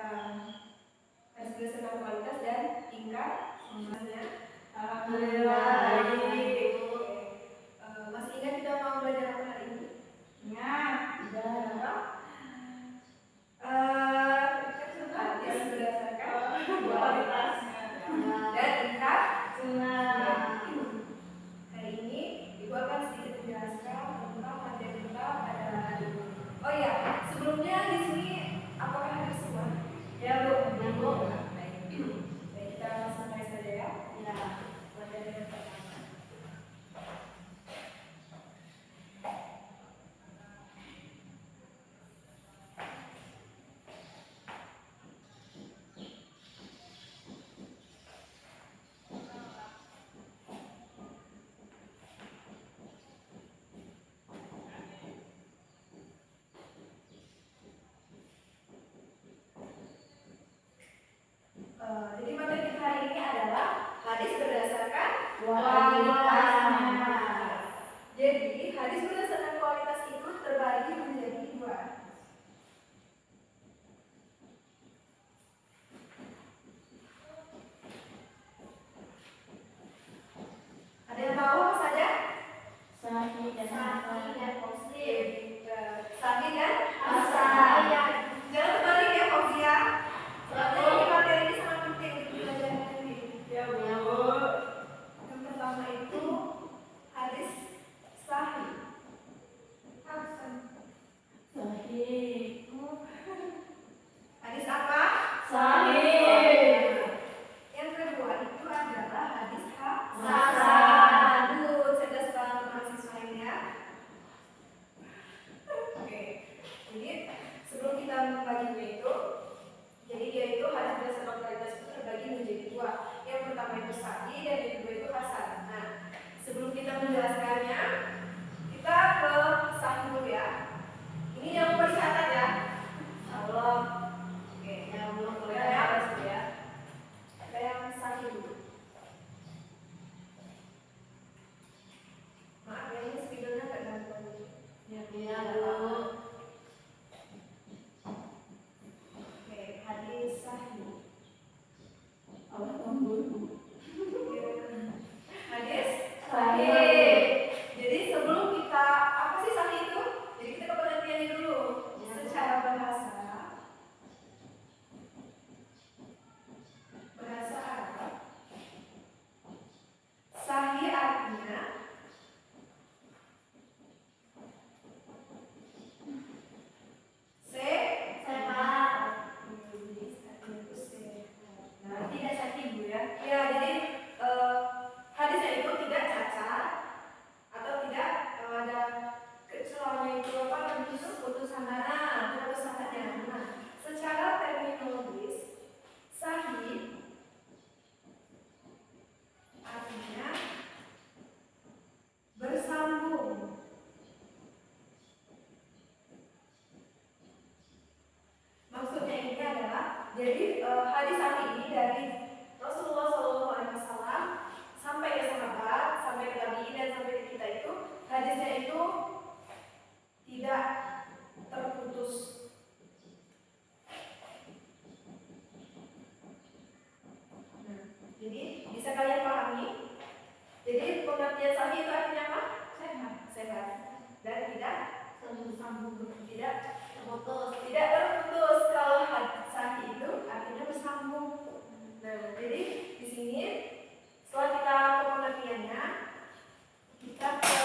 harus berdasarkan kualitas dan tingkat semuanya. Alhamdulillah. Masih ingat kita mau belajar apa hari ini? Ingat. Hadis berdasarkan Kualitas dan tingkat sunnah. Hari ini Ibu akan sedikit menjelaskan tentang materi kita pada hari ini. Oh iya, sebelumnya di sini apakah hadis semua? Ya Bu. Ya Bu. Baik, kita langsung mulai saja ya. Ya. Materi yang pertama. Jadi materi kita hari ini adalah hadis berdasarkan Kualitasnya. Jadi hadis berdasarkan kualitas itu terbagi menjadi dua. Ada yang tahu apa saja? Sahih dan hasan. Muslim. Sahih dan Hasan. Jangan terbalik ya Fauzia. Soalnya ini materi ini sangat penting untuk belajar nanti. Ya Bu. Yang pertama itu hadis sahih. Hasan. Sahih. Hadis apa? Sahih. Yang kedua itu adalah hadis Hasan. Aduh, cerdas banget mahasiswa ini ya. Oke, jadi sebelum kita membaginya itu, jadi dia itu hadis berdasarkan kualitas itu terbagi menjadi dua. Yang pertama itu sahih dan yang kedua itu hasan. Nah, sebelum kita menjelaskannya, kita ke sahih dulu ya. Ini yang bercatat ya. Allah. Oke, Ya Bu. udah ya, pasti ya. Ada yang sahih dulu. Maaf ya, ini speakernya agak ganteng. Ya Bu. Oke, hadis sahih. Allah tunggu. Hadis Sahih. Jadi sebelum kita apa sih sahih itu? Jadi kita ke pengertiannya dulu. Ya. Secara bahasa Arab, sahih artinya Sehat. Nah, tidak sakit Bu ya. Ya, jadi hadisnya itu tidak cacat atau tidak ada kecelanya itu apa namanya itu putusannya. Nah, secara terminologis sahih artinya bersambung. Maksudnya ini adalah jadi hadis sahih ini dari Rasulullah SAW sampai ke sahabat, sampai ke tabi'in dan sampai ke kita itu hadisnya itu tidak terputus. Nah, jadi bisa kalian pahami. Jadi pengertian sahih itu artinya apa? Sehat dan tidak tidak terputus. Kalau hadis sahih itu artinya bersambung. Nah, jadi di sini setelah kita ke pengertiannya, kita ke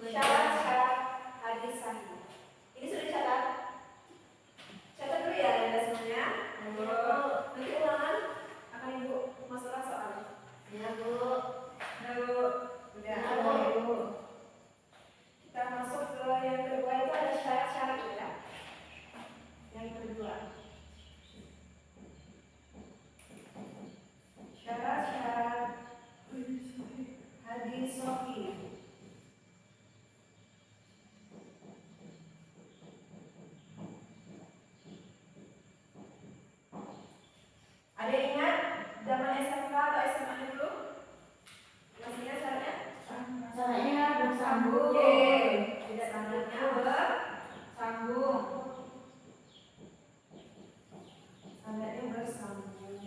syarat-syarat hadis sahih. Ini sudah dicatat? Catat dulu ya Anda semuanya. Nanti ulangan akan Ibu masukkan soal. Ya Bu. Nah, Bu, udah. Ya, Bu. Kita masuk ke yang kedua itu ada syarat-syarat ya. Sanadnya bersambung.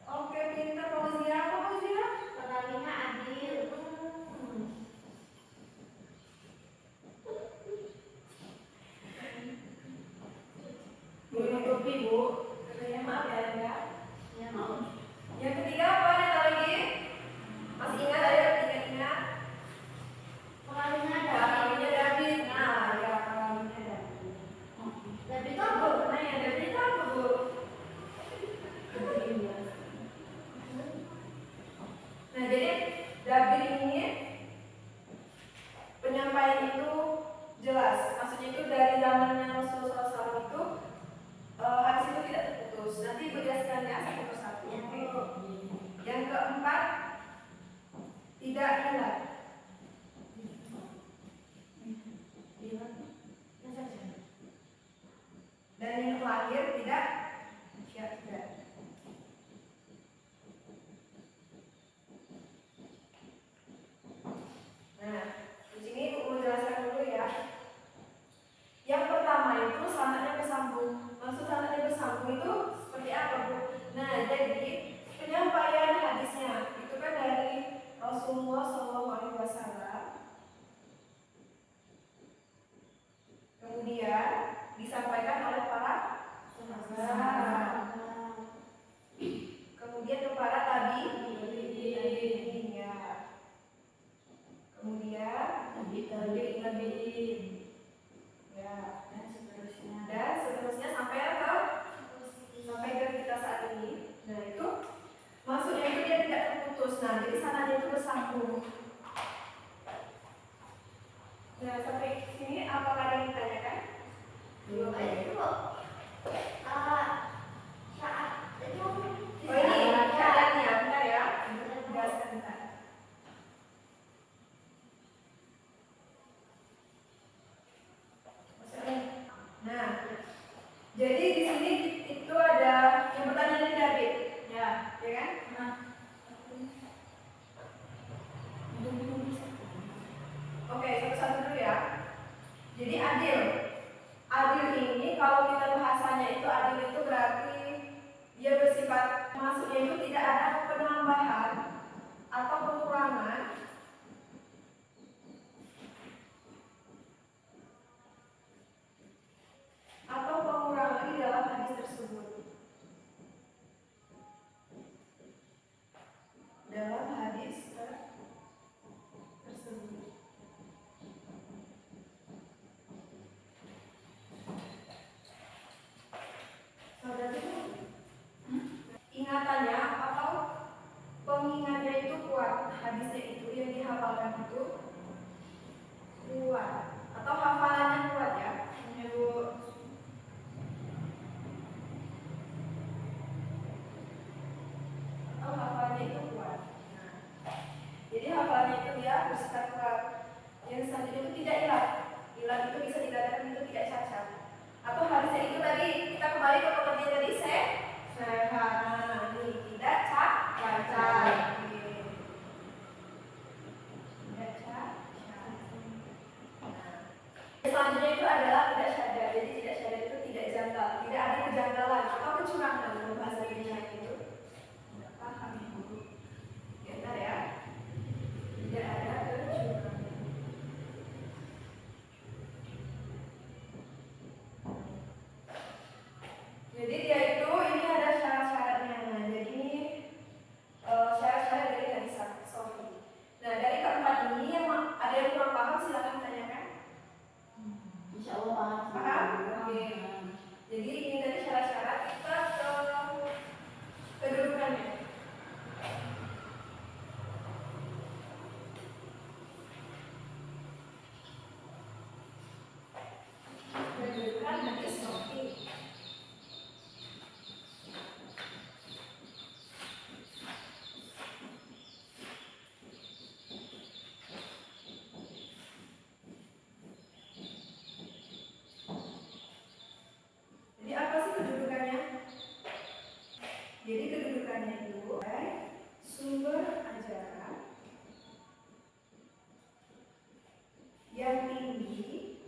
Oke, pintar Fauzia. Apa Fauzia? Pengalinya adil. Menutupi Bu. Katanya maaf ya enggak. Ya mau. Yang ketiga apa? Ada lagi? Masih ingat? Ayo ingat-ingat. Pengalinya ada. Kalinya David. Nah, ya kalinya David. David Itu Bu. Nah, yang David itu apa Bu? Nah, jadi David ini penyampaian itu jelas. Maksudnya itu dari zamannya Rasulullah SAW itu hadis itu tidak terputus. Nanti berdasarkannya satu persatu. Yang keempat, tidak hilang. Dan yang terakhir tidak syahadat. Nah, di sini Bu mau jelaskan dulu ya. Yang pertama itu sanadnya bersambung. Maksud sanadnya bersambung itu seperti apa Bu? Nah, jadi penyampaian hadisnya itu kan dari Rasulullah SAW. Kemudian disampaikan oleh para sahabat. Kemudian kepada tabi'in ya. Kemudian tabi'in ya. Dan seterusnya sampai ke kita saat ini. Nah itu maksudnya itu dia tidak terputus. Nah jadi sanadnya itu bersambung. Nah sampai sini apakah ada yang ditanyakan? Belum. Saat itu Oh ini syaratnya, bentar ya. Jelaskan bentar. Nah, jadi di sini itu ada yang pertanyaan dari David, ya kan? Oke, satu-satu dulu ya. Jadi adil ini kalau kita bahasanya itu adil itu berarti dia bersifat maksudnya itu tidak ada penambahan atau pengurangan di dalam hadis tersebut. Dalam hadis tersebut. Saudara itu ingatannya atau pengingatnya itu kuat, hadisnya itu yang dihafalkan itu kuat atau hafalannya kuat ya, Bu. Atau hafalannya itu kuat. Nah, jadi hafalannya itu dia bersifat kuat. Yang selanjutnya itu tidak hilang. Hilang itu bisa dikatakan itu tidak cacat. Atau hadisnya itu tadi kita kembali ke pengertian tadi sehat. Nah, ini tidak cacat. Tidak cacat. Selanjutnya itu adalah tidak syadad. Jadi tidak syadad itu tidak janggal, tidak ada kejanggalan atau kecurangan dalam bahasa Indonesia itu. Tidak paham ya Bu? Benar ya? Tidak ada kecurangan. Jadi dia itu ini ada syarat-syaratnya. Nah, jadi ini syarat-syarat dari hadis sahih. Nah, dari keempat ini yang ada yang kurang paham silakan tanyakan. Insya Allah Paham? Oke. Jadi ini dari syarat-syarat kita ke kedudukannya. Kedudukan hadis sahih. Jadi apa sih kedudukannya? Jadi kedudukannya itu sumber ajaran yang tinggi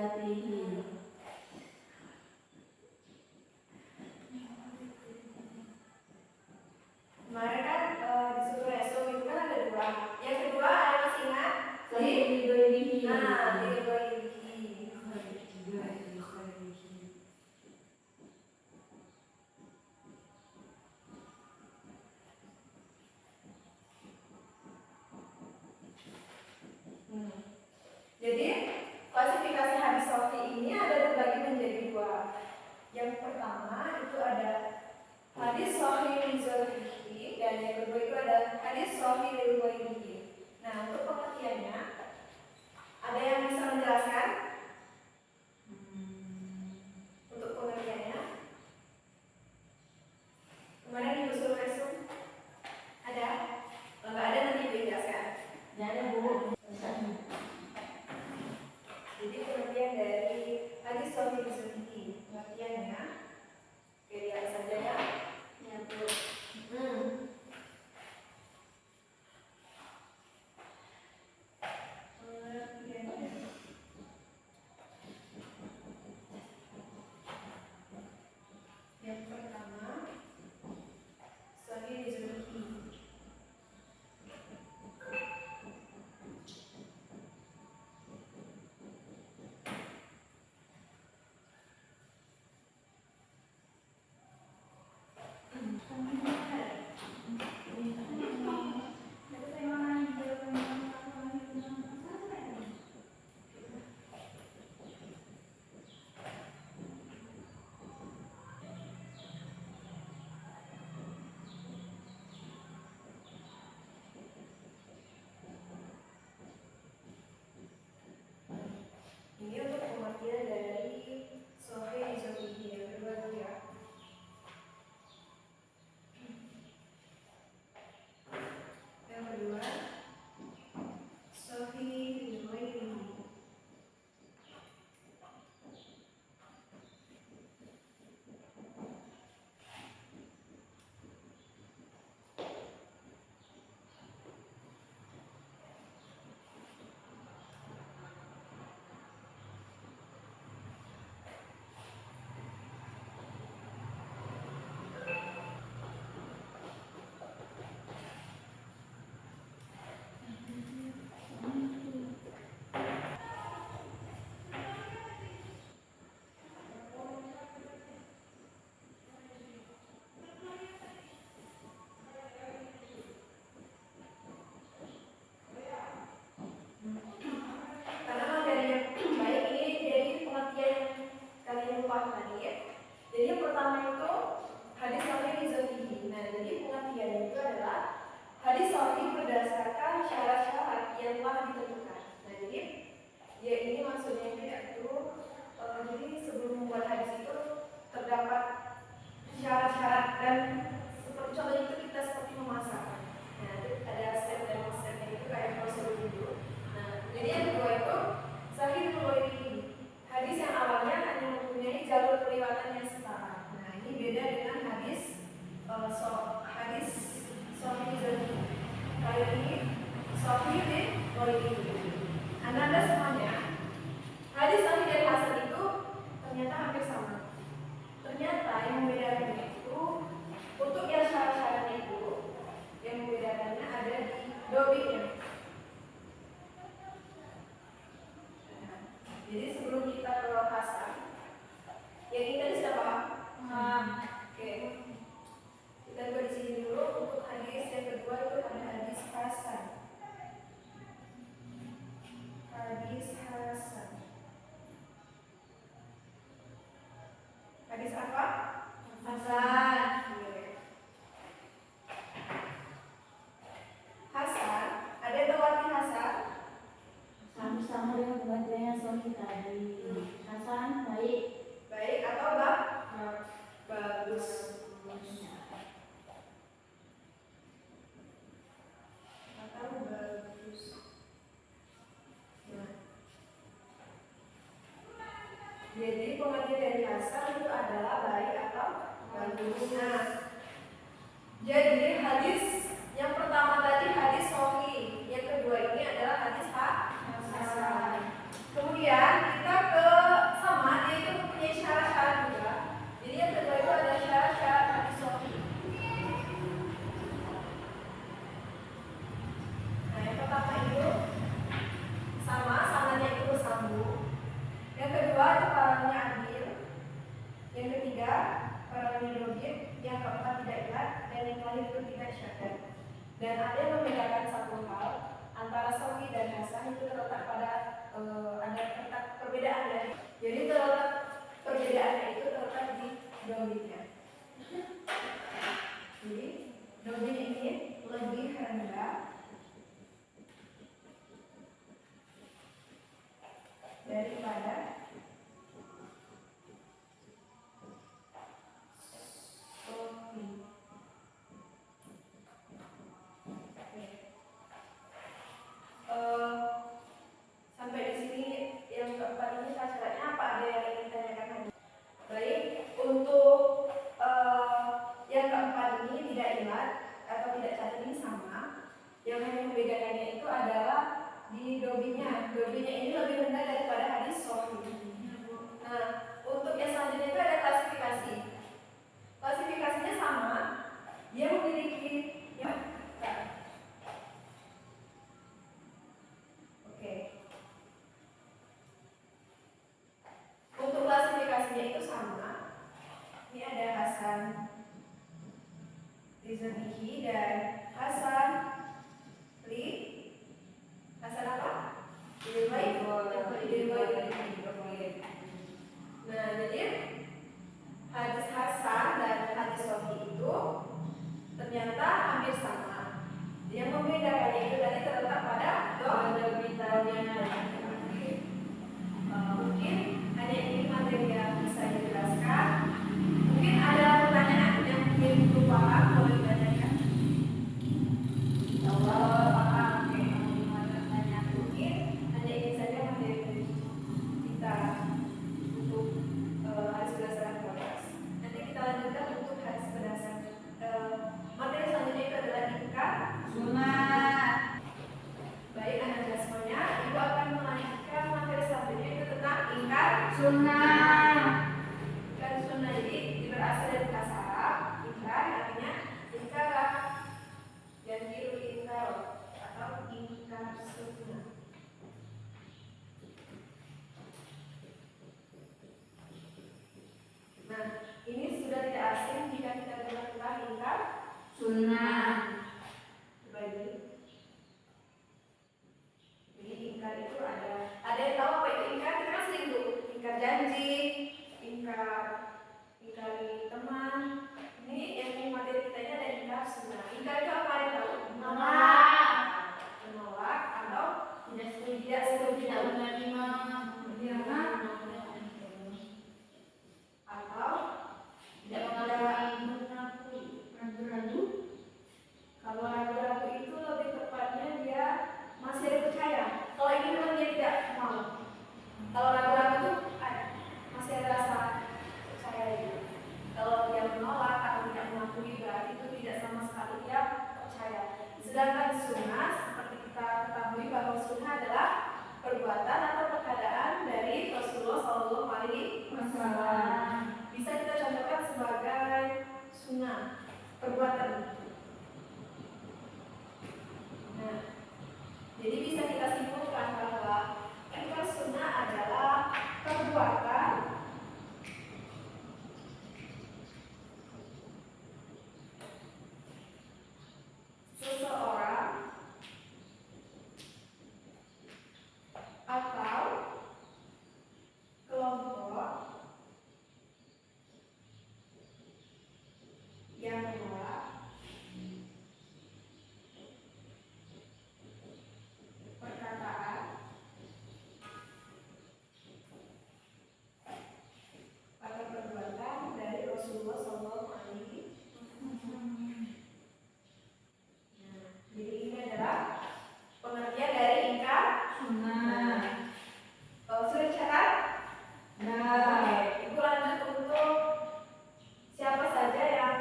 zatihi. Kemarin kan disuruh resume itu kan ada dua. Yang kedua ada masih ingat? Sahih li ghairihi. Nah, di ghairihi. Jadi klasifikasi hadis sahih ini ada terbagi menjadi dua. Yang pertama itu ada hadis sahih li dzatihi dan yang kedua itu ada hadis sahih li ghairihi. Nah, untuk pengertiannya ada yang bisa menjelaskan? Untuk pengertiannya kemarin ibu suruh resume ada? Kalau nggak ada nanti ibu jelaskan. Tidak ada Bu. Jadi pengertian dari hadis sahih li dzatihi pengertiannya oke, lihat saja ya. Ya Bu. Yang pertama, sahih li dzatihi. Ini untuk pengertian dari sahih li dzatihi yang kedua dulu ya. Yang kedua, sahih li ghairihi. Karena materi yang baik ini dari pengertian yang kalian lupa tadi ya. Jadi yang pertama itu hadis sahih li dzatihi. Nah, jadi pengertiannya itu adalah hadis sahih berdasarkan syarat-syarat yang telah ditentukan. Nah, jadi ya ini maksudnya tidak itu jadi sebelum membuat hadis itu terdapat syarat-syarat dan seperti contohnya itu kita seperti memasak. Nah, itu ada step dan stepnya itu kayak prosedur dulu. Jadi yang kedua itu sahih li ghairihi. Hadis yang awalnya hanya mempunyai jalur periwayatan yang setara. Nah, ini beda dengan hadis hadis sahih li dzatihi. Kali ini sahih li ghairihi. Anda semuanya hadis sahih dan hasan itu ternyata hampir sama. Ternyata yang membedakannya itu untuk yang syarat-syaratnya itu yang membedakannya ada di dobitnya. Jadi sebelum kita ke hasan, yang ini tadi siapa? Oke. Kita coba di sini dulu untuk hadis yang kedua itu ada hadis hasan. Hadis hasan. Hadis apa? Hasan. Hasan. Ada yang tahu arti hasan? Sama-sama dengan pengertiannya sahih tadi. Hasan baik. Baik atau bagus. Atau bagus. Nah. Jadi pengertian dari hasan itu adalah baik atau bagus. Nah, jadi hadis yang pertama tadi hadis sahih, yang kedua ini adalah hadis hasan. Kemudian kita ke dobinya. Jadi dobinya ini lebih rendah daripada sofi. Sampai di sini yang keempat ini syaratnya apa, ada yang ingin ditanyakan? Baik, untuk yang keempat ini tidak ilat atau tidak cacat ini sama. Yang hanya membedakannya itu adalah di dobinya. Dobinya ini lebih rendah daripada hadis sofi. Nah, untuk yang selanjutnya itu ada klasifikasi. Klasifikasinya sama. Dia memiliki untuk klasifikasinya itu sama. Ini ada Hasan Rizanihi dan Hasan Hasan apa? Nah, jadi hadis Hasan dan hadis Sahih itu ternyata hampir sama. Yang membedakannya itu tadi terletak pada dobitannya. Mungkin hanya ini materi yang bisa dijelaskan. Mungkin ada pertanyaan yang belum paham, boleh ditanyakan. Paham, oke. Mungkin hanya ini saja materi kita untuk hadis berdasarkan konteks. Nanti kita lanjutkan untuk hadis berdasarkan materi selanjutnya itu adalah ingkar sunnah. Baik, anak semuanya, ibu akan melanjutkan materi selanjutnya itu tentang ingkar sunnah. Ingkar sunnah jadi berasal dari bahasa Arab. Ingkar artinya ingkar dan kiru ingkar atau ingkar sunnah. Nah, ini sudah tidak asing jika kita bilang tentang ingkar sunnah. Jadi ingkar itu ada yang tahu apa itu ingkar? Kita kan sering tuh ingkar janji, ingkari teman. Ini yang materi kita ini ada ingkar sunnah. Ingkar itu apa, yang tahu? Menolak atau tidak setuju, tidak menerima, atau tidak ragu-ragu. Kalau ragu-ragu itu lebih tepatnya dia masih ada percaya. Kalau ini memang dia tidak mau. Kalau ragu-ragu itu masih ada rasa percaya itu. Kalau dia menolak atau tidak mengakui, berarti itu tidak sama sekali dia percaya. Sedangkan sunnah, seperti kita ketahui bahwa sunnah adalah perbuatan atau perkataan dari Rasulullah SAW. Bisa kita contohkan sebagai sunnah, perbuatan. Nah, jadi bisa kita simpulkan bahwa ingkar sunnah adalah perbuatan seseorang atau kelompok yang menolak perkataan atau perbuatan dari Rasulullah SAW. Jadi ini adalah pengertian dari ingkar sunnah. Sudah dicatat? Oke, ibu lanjut untuk siapa saja yang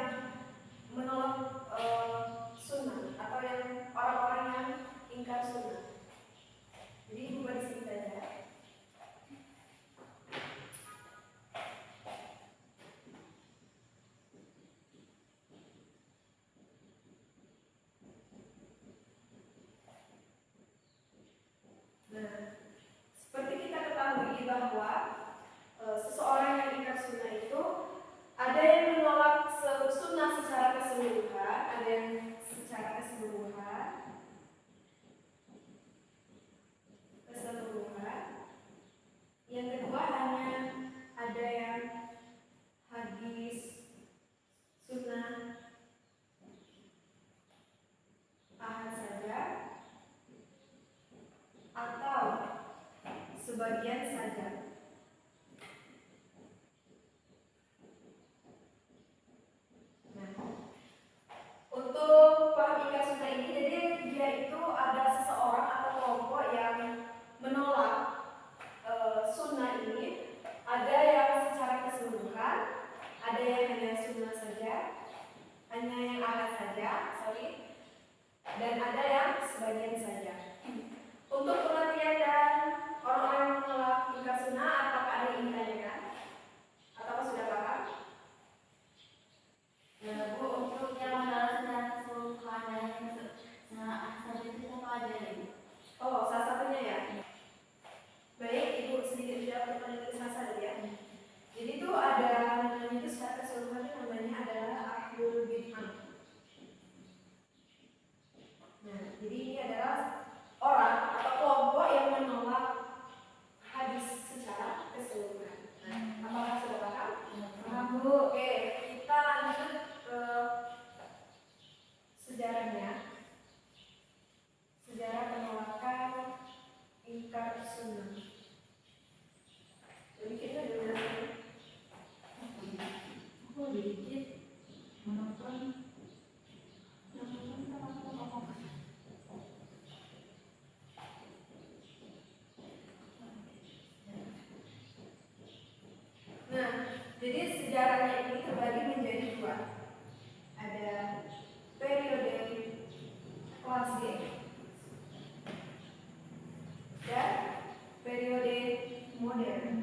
menolak sunnah atau yang orang-orang yang ingkar sunnah. Jadi ibu buat di sini saja. Nah, seperti kita ketahui bahwa seseorang yang ingkar sunnah itu ada yang menolak sunnah secara keseluruhan, ada yang secara keseluruhan. Yang kedua hanya ada yang hadis saja. Nah, untuk paham ingkar sunnah ini, jadi dia itu ada seseorang atau kelompok yang menolak sunnah ini. Ada yang secara keseluruhan, ada yang hanya sunnah saja, hanya yang ahad saja, dan ada yang sebagian saja. Untuk pengertian dan orang-orang yang menolak ingkar sunnah, apakah ada yang ingin ditanyakan? Atau sudah paham? Ya Bu, untuk yang masalah secara keseluruhan dan yang secara asal itu apa aja ya Bu? Oh, salah satunya ya. Baik, Ibu sedikit menjawab pertanyaan itu saja ya. Jadi itu ada namanya itu secara keseluruhan itu namanya adalah ahlul bid'ah. Nah, jadi ini adalah orang atau kelompok yang menolak hadis secara keseluruhan. Nah, apakah sudah paham? Paham Bu. Oke, kita lanjut ke sejarahnya. Sejarah penolakan ingkar sunnah. Jadi kita dulu Oh, dikit menonton. Nah, jadi sejarahnya ini terbagi menjadi dua. Ada periode klasik dan periode modern.